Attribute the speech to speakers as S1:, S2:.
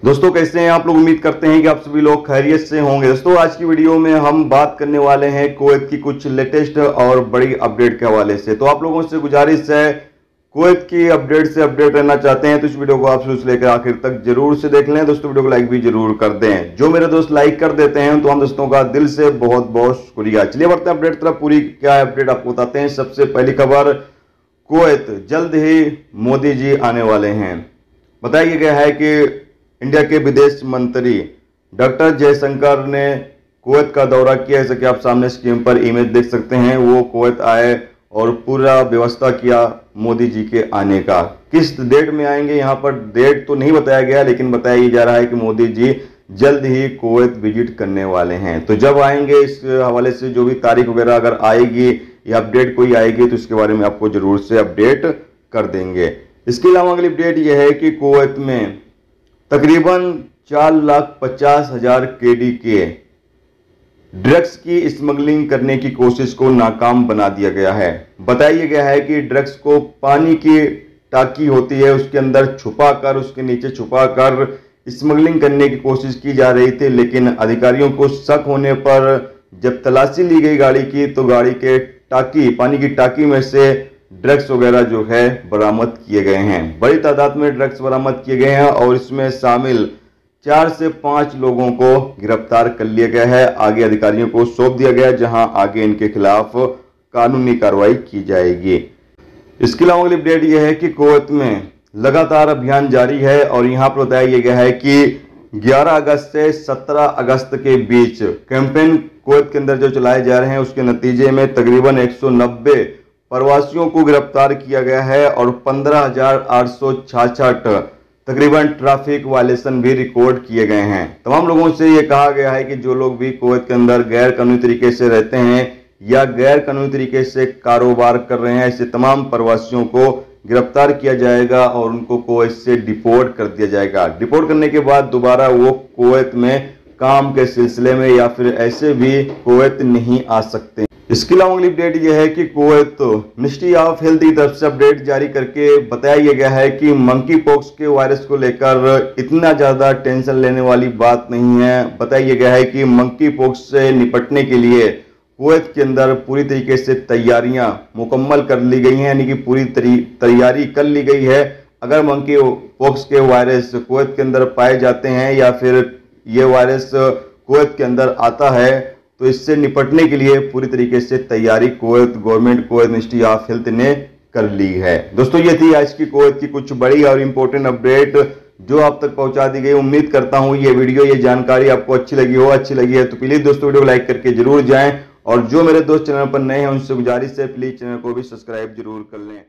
S1: दोस्तों कैसे हैं आप लोग। उम्मीद करते हैं कि आप सभी लोग खैरियत से होंगे। दोस्तों आज की वीडियो में हम बात करने वाले हैं कुवैत की कुछ लेटेस्ट और बड़ी अपडेट के हवाले से। तो आप लोगों से गुजारिश है, कुवैत की अपडेट से अपडेट रहना चाहते हैं तो इस वीडियो को आप शुरू से लेकर आखिर तक जरूर से देख लें। दोस्तों वीडियो को लाइक भी जरूर कर दें। जो मेरे दोस्त लाइक कर देते हैं तो हम दोस्तों का दिल से बहुत बहुत शुक्रिया। चलिए बढ़ते हैं अपडेट तरफ। पूरी क्या अपडेट आपको बताते हैं। सबसे पहली खबर, कुवैत जल्द ही मोदी जी आने वाले हैं। बताया गया है कि इंडिया के विदेश मंत्री डॉक्टर जयशंकर ने कुवैत का दौरा किया। जैसे कि आप सामने स्क्रीन पर इमेज देख सकते हैं, वो कुवैत आए और पूरा व्यवस्था किया मोदी जी के आने का। किस डेट में आएंगे, यहाँ पर डेट तो नहीं बताया गया, लेकिन बताया जा रहा है कि मोदी जी जल्द ही कुवैत विजिट करने वाले हैं। तो जब आएंगे इस हवाले से जो भी तारीख वगैरह अगर आएगी या अपडेट कोई आएगी तो इसके बारे में आपको जरूर से अपडेट कर देंगे। इसके अलावा अगली अपडेट यह है कि कुवैत में तकरीबन 4,50,000 KD के ड्रग्स की स्मगलिंग करने की कोशिश को नाकाम बना दिया गया है। बताया गया है कि ड्रग्स को पानी की टाकी होती है उसके अंदर छुपाकर, उसके नीचे छुपाकर स्मगलिंग करने की कोशिश की जा रही थी, लेकिन अधिकारियों को शक होने पर जब तलाशी ली गई गाड़ी की तो गाड़ी के टाकी, पानी की टाकी में से ड्रग्स वगैरह जो है बरामद किए गए हैं। बड़ी तादाद में ड्रग्स बरामद किए गए हैं और इसमें शामिल 4 से 5 लोगों को गिरफ्तार कर लिया गया है। आगे अधिकारियों को सौंप दिया गया, जहां आगे इनके खिलाफ कानूनी कार्रवाई की जाएगी। इसके अलावा अगली अपडेट यह है कि कुवैत में लगातार अभियान जारी है और यहाँ पर बताया गया है कि 11 अगस्त से 17 अगस्त के बीच कैंपेन कुवैत के अंदर जो चलाए जा रहे हैं उसके नतीजे में तकरीबन 190 प्रवासियों को गिरफ्तार किया गया है और 15,866 तकरीबन ट्रैफिक वायलेशन भी रिकॉर्ड किए गए हैं। तमाम लोगों से यह कहा गया है कि जो लोग भी कुवैत के अंदर गैर कानूनी तरीके से रहते हैं या गैर कानूनी तरीके से कारोबार कर रहे हैं, ऐसे तमाम प्रवासियों को गिरफ्तार किया जाएगा और उनको कुवैत से डिपोर्ट कर दिया जाएगा। डिपोर्ट करने के बाद दोबारा वो कुवैत में काम के सिलसिले में या फिर ऐसे भी कुवैत नहीं आ सकते। इसके अलावा अगली अपडेट यह है कि कुवैत मिनिस्ट्री ऑफ हेल्थ की तरफ से अपडेट जारी करके बताया गया है कि मंकी पॉक्स के वायरस को लेकर इतना ज्यादा टेंशन लेने वाली बात नहीं है। बताया गया है कि मंकी पॉक्स से निपटने के लिए कुवैत के अंदर पूरी तरीके से तैयारियां मुकम्मल कर ली गई हैं, यानी कि पूरी तैयारी कर ली गई है। अगर मंकी पॉक्स के वायरस कुवैत के अंदर पाए जाते हैं या फिर ये वायरस कुवैत के अंदर आता है तो इससे निपटने के लिए पूरी तरीके से तैयारी Kuwait government, Kuwait ministry of health ने कर ली है। दोस्तों ये थी आज की कुवैत की कुछ बड़ी और इंपॉर्टेंट अपडेट जो आप तक पहुंचा दी गई। उम्मीद करता हूं ये वीडियो, ये जानकारी आपको अच्छी लगी हो। अच्छी लगी है तो प्लीज दोस्तों वीडियो को लाइक करके जरूर जाएं और जो मेरे दोस्त चैनल पर नए हैं उनसे गुजारिश है प्लीज चैनल को भी सब्सक्राइब जरूर कर लें।